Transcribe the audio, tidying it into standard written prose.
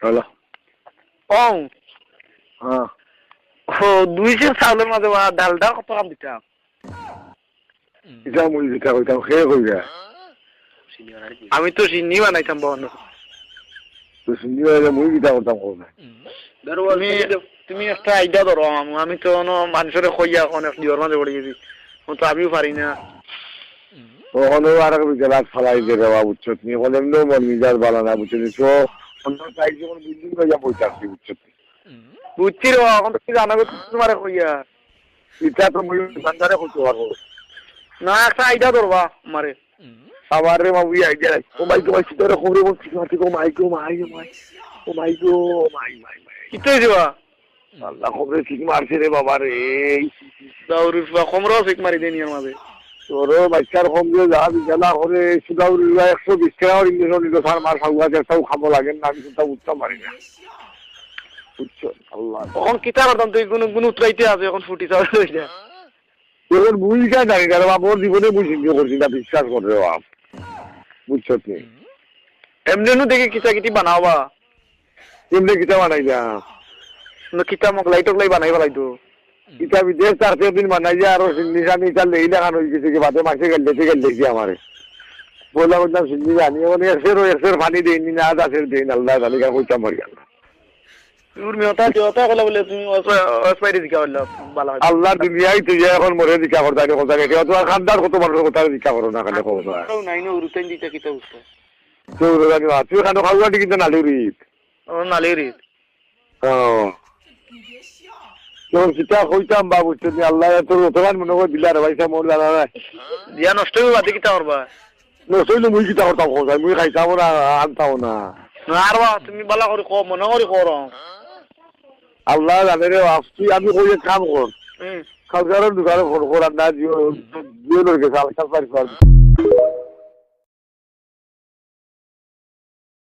hello ও হ্যাঁ ও 200 চাউলের মাঝে ডালটা কত কাম দিতাম এটা মুই যেটা কইতাম খেয়ে কই যা আমি তো চিনি বানাইতাম বহন তো শুনি হইলে মুই যেটা করতাম কই না তুমি তুমি একটা আইডিয়া ধরো আমি তো মানুষের কইয়া অনেক দিওর মাঝে পড়ে গেছি তো আমিও পারি না তখন আর এক বিকেল ফালাই দিয়ে দেওয়া বুঝছো তুমি এখন এমনিও মন মিজাজ বানানা বুঝছো তো অন্য সাইড যখন বিল্ডিং কইয়া বইতাছি বুঝছো বুঝছি রে এখন তো কি জানাবে তোমার কইয়া এটা তো মুই বান্দারে কইতে পারবো না একটা আইডিয়া ধরবা আমারে আমার রে মামু আইডিয়া ও মাই গো তোর খবরে বলছি মাটি গো মাই গো মাই মাই ও মাই গো মাই মাই মাই কি তো দিবা আল্লাহ খবরে ঠিক মারছে রে বাবা রে দাউরি কমরো ঠিক মারি দেনি এর মাঝে তোর বাচ্চার কম দিয়ে যা বিকেলা করে সুদাউরি 120 টাকা আর ইঞ্জেকশন দিল সার মার খাওয়া একটাও খাবো লাগে না আমি সেটা উঠতে পারি না বুঝছো আল্লাহ তখন কিতা করতাম তুই কোন উতরাইতে আছে এখন ফুটি চাউল হয়ে যায় তোর বুঝিকা জানি না বাবা ওর জীবনে বুঝি করছি না বিশ্বাস করে বাপ বুঝছো তুমি এমনি দেখি কিতা কিটি বানাওবা এমনি কিতা বানাই যা কিতা মগলাই টগলাই বানাই পেলাইতো ইটা বিদেশ 4 দিন বানাই যা আর নিশানি চাল এই লাগানো হয়েছে কি বাদে মাসে গেলে আমারে বললাম বললাম সিন্নি জানি মানে এসের পানি দেয়নি না দাসের দেই না আল্লাহ জানি কা কইতাম মারি আল্লাহ তোর মিয়তা জতা কলা বলে তুমি অসপাইরে দিকা বললা ভালো আল্লাহ দুনিয়ায় তুই এখন মরে দিকা করতা নি কথা কেউ তো খানদার কত মানুষের কথা দিকা করো না খালি খবর না নাই না উরুতেন দিতা কিতা উস্তা তুই জানি তুই খানো খাওয়া কিন্তু নালিউরি ও নালিরি হ্যাঁ তোর কিতা কইতাম বাবু তুমি আল্লাহ তোর অতগান মনে করে দিলার ভাইসা মোর জানা নাই দিয়া নষ্ট হইবা বাদে কিতা করবা নসইলে মুই কিতা করতাম খোঁজাই মুই খাইতাম না আনতাম না আরবা তুমি বালা করে কো মনে করে করো আল্লাহ জানে রে তুই আমি কই কাম কর খাওয়ার দোকানে ফোন করার না জিও জিও লোকে সাল সাল পারি